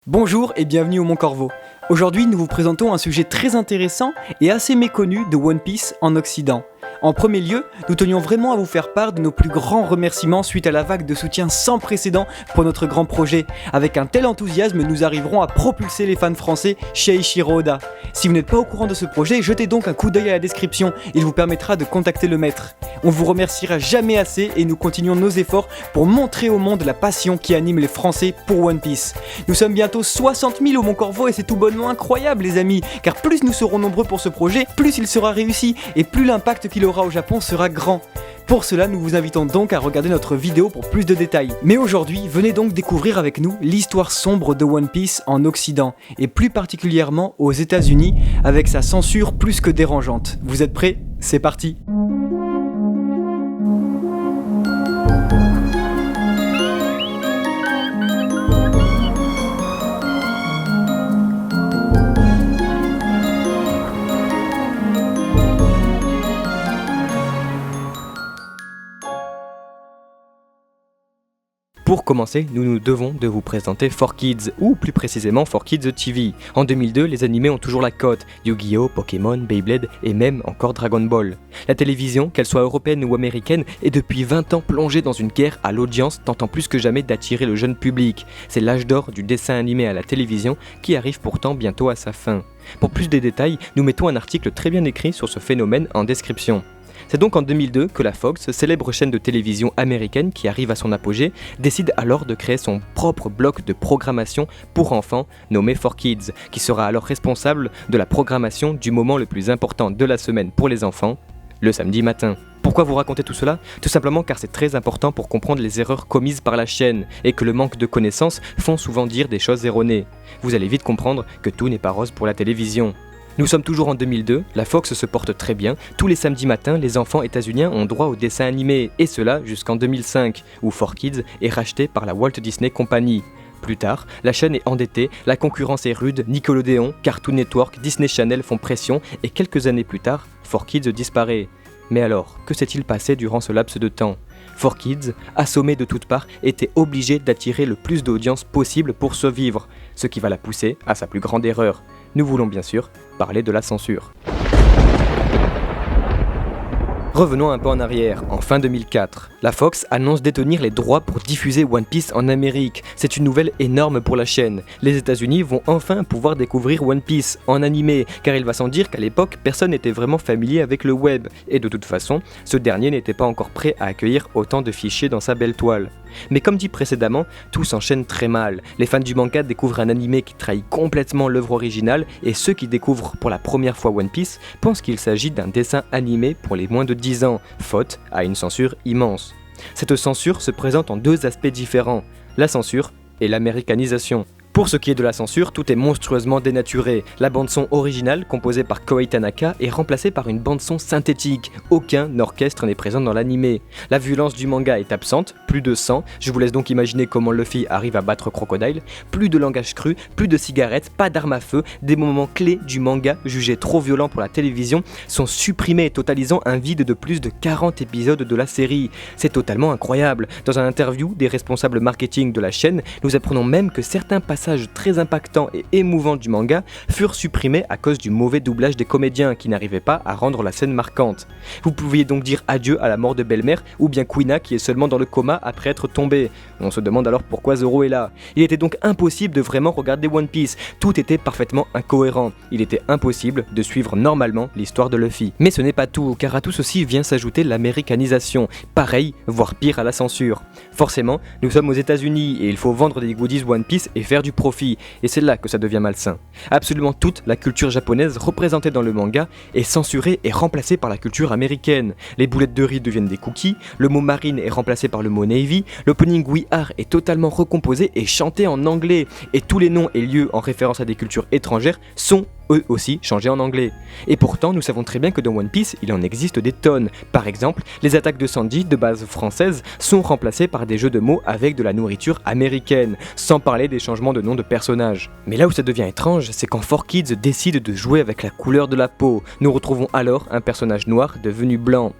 Bonjour et bienvenue au Mont Corvo. Aujourd'hui, nous vous présentons un sujet très intéressant et assez méconnu de One Piece en Occident. En premier lieu, nous tenions vraiment à vous faire part de nos plus grands remerciements suite à la vague de soutien sans précédent pour notre grand projet. Avec un tel enthousiasme, nous arriverons à propulser les fans français chez Eiichiro Oda. Si vous n'êtes pas au courant de ce projet, jetez donc un coup d'œil à la description, il vous permettra de contacter le maître. On vous remerciera jamais assez et nous continuons nos efforts pour montrer au monde la passion qui anime les Français pour One Piece. Nous sommes bientôt 60 000 au Mont Corvo et c'est tout bonnement incroyable les amis, car plus nous serons nombreux pour ce projet, plus il sera réussi et plus l'impact qu'il aura au Japon sera grand. Pour cela, nous vous invitons donc à regarder notre vidéo pour plus de détails. Mais aujourd'hui, venez donc découvrir avec nous l'histoire sombre de One Piece en Occident, et plus particulièrement aux États-Unis, avec sa censure plus que dérangeante. Vous êtes prêts ? C'est parti ! Pour commencer, nous nous devons de vous présenter 4Kids, ou plus précisément 4Kids TV. En 2002, les animés ont toujours la cote, Yu-Gi-Oh!, Pokémon, Beyblade et même encore Dragon Ball. La télévision, qu'elle soit européenne ou américaine, est depuis 20 ans plongée dans une guerre à l'audience tentant plus que jamais d'attirer le jeune public. C'est l'âge d'or du dessin animé à la télévision qui arrive pourtant bientôt à sa fin. Pour plus de détails, nous mettons un article très bien écrit sur ce phénomène en description. C'est donc en 2002 que la Fox, célèbre chaîne de télévision américaine qui arrive à son apogée, décide alors de créer son propre bloc de programmation pour enfants nommé 4Kids, qui sera alors responsable de la programmation du moment le plus important de la semaine pour les enfants, le samedi matin. Pourquoi vous raconter tout cela ? Tout simplement car c'est très important pour comprendre les erreurs commises par la chaîne et que le manque de connaissances font souvent dire des choses erronées. Vous allez vite comprendre que tout n'est pas rose pour la télévision. Nous sommes toujours en 2002, la Fox se porte très bien, tous les samedis matins les enfants états-uniens ont droit aux dessins animés, et cela jusqu'en 2005, où 4Kids est racheté par la Walt Disney Company. Plus tard, la chaîne est endettée, la concurrence est rude, Nickelodeon, Cartoon Network, Disney Channel font pression, et quelques années plus tard, 4Kids disparaît. Mais alors, que s'est-il passé durant ce laps de temps ? 4Kids, assommé de toutes parts, était obligé d'attirer le plus d'audience possible pour survivre, ce qui va la pousser à sa plus grande erreur. Nous voulons bien sûr parler de la censure. Revenons un peu en arrière, en fin 2004. La Fox annonce détenir les droits pour diffuser One Piece en Amérique. C'est une nouvelle énorme pour la chaîne. Les États-Unis vont enfin pouvoir découvrir One Piece en animé, car il va sans dire qu'à l'époque, personne n'était vraiment familier avec le web. Et de toute façon, ce dernier n'était pas encore prêt à accueillir autant de fichiers dans sa belle toile. Mais comme dit précédemment, tout s'enchaîne très mal. Les fans du manga découvrent un animé qui trahit complètement l'œuvre originale, et ceux qui découvrent pour la première fois One Piece pensent qu'il s'agit d'un dessin animé pour les moins de 10 ans, faute à une censure immense. Cette censure se présente en deux aspects différents, la censure et l'américanisation. Pour ce qui est de la censure, tout est monstrueusement dénaturé. La bande-son originale, composée par Kohei Tanaka, est remplacée par une bande-son synthétique. Aucun orchestre n'est présent dans l'animé. La violence du manga est absente, plus de sang, je vous laisse donc imaginer comment Luffy arrive à battre Crocodile, plus de langage cru, plus de cigarettes, pas d'armes à feu, des moments clés du manga, jugés trop violents pour la télévision, sont supprimés, totalisant un vide de plus de 40 épisodes de la série. C'est totalement incroyable. Dans un interview des responsables marketing de la chaîne, nous apprenons même que certains passages très impactants et émouvants du manga furent supprimés à cause du mauvais doublage des comédiens qui n'arrivaient pas à rendre la scène marquante. Vous pouviez donc dire adieu à la mort de Belle-Mère ou bien Kuina qui est seulement dans le coma après être tombée. On se demande alors pourquoi Zoro est là. Il était donc impossible de vraiment regarder One Piece, tout était parfaitement incohérent. Il était impossible de suivre normalement l'histoire de Luffy. Mais ce n'est pas tout, car à tout ceci vient s'ajouter l'américanisation, pareil, voire pire à la censure. Forcément, nous sommes aux États-Unis et il faut vendre des goodies One Piece et faire du profit, et c'est là que ça devient malsain. Absolument toute la culture japonaise représentée dans le manga est censurée et remplacée par la culture américaine. Les boulettes de riz deviennent des cookies, le mot marine est remplacé par le mot navy, l'opening We Are est totalement recomposé et chanté en anglais, et tous les noms et lieux en référence à des cultures étrangères sont eux aussi changés en anglais. Et pourtant, nous savons très bien que dans One Piece, il en existe des tonnes. Par exemple, les attaques de Sanji, de base française, sont remplacées par des jeux de mots avec de la nourriture américaine, sans parler des changements de nom de personnages. Mais là où ça devient étrange, c'est quand 4Kids décide de jouer avec la couleur de la peau. Nous retrouvons alors un personnage noir devenu blanc.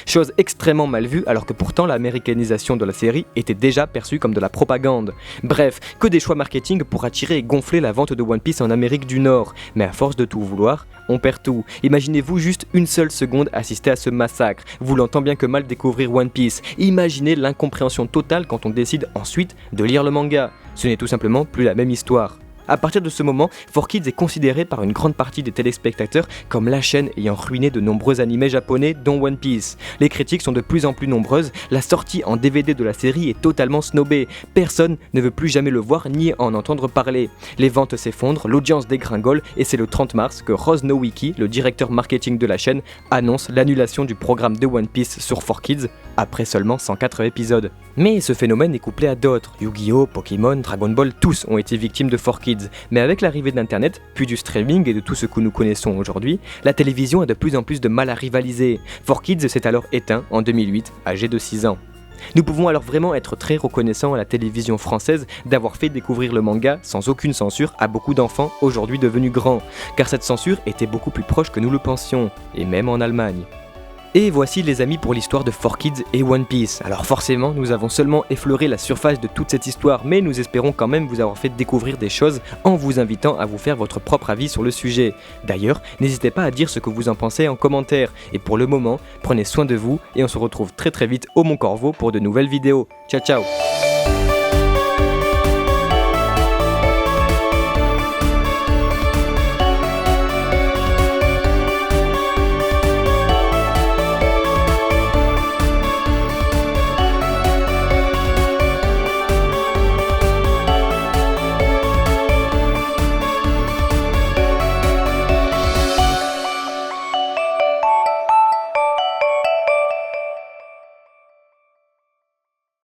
Chose extrêmement mal vue alors que pourtant l'américanisation de la série était déjà perçue comme de la propagande. Bref, que des choix marketing pour attirer et gonfler la vente de One Piece en Amérique du Nord. Mais à force de tout vouloir, on perd tout. Imaginez-vous juste une seule seconde assister à ce massacre, voulant tant bien que mal découvrir One Piece. Imaginez l'incompréhension totale quand on décide ensuite de lire le manga. Ce n'est tout simplement plus la même histoire. À partir de ce moment, 4Kids est considéré par une grande partie des téléspectateurs comme la chaîne ayant ruiné de nombreux animés japonais dont One Piece. Les critiques sont de plus en plus nombreuses, la sortie en DVD de la série est totalement snobée, personne ne veut plus jamais le voir ni en entendre parler. Les ventes s'effondrent, l'audience dégringole et c'est le 30 mars que Rose Nowicki, le directeur marketing de la chaîne, annonce l'annulation du programme de One Piece sur 4Kids après seulement 104 épisodes. Mais ce phénomène est couplé à d'autres, Yu-Gi-Oh, Pokémon, Dragon Ball, tous ont été victimes de 4Kids. Mais avec l'arrivée d'internet, puis du streaming et de tout ce que nous connaissons aujourd'hui, la télévision a de plus en plus de mal à rivaliser. 4Kids s'est alors éteint en 2008, âgé de 6 ans. Nous pouvons alors vraiment être très reconnaissants à la télévision française d'avoir fait découvrir le manga sans aucune censure à beaucoup d'enfants aujourd'hui devenus grands, car cette censure était beaucoup plus proche que nous le pensions, et même en Allemagne. Et voici les amis pour l'histoire de 4Kids et One Piece. Alors forcément, nous avons seulement effleuré la surface de toute cette histoire, mais nous espérons quand même vous avoir fait découvrir des choses en vous invitant à vous faire votre propre avis sur le sujet. D'ailleurs, n'hésitez pas à dire ce que vous en pensez en commentaire. Et pour le moment, prenez soin de vous et on se retrouve très vite au Mont Corvo pour de nouvelles vidéos. Ciao ciao!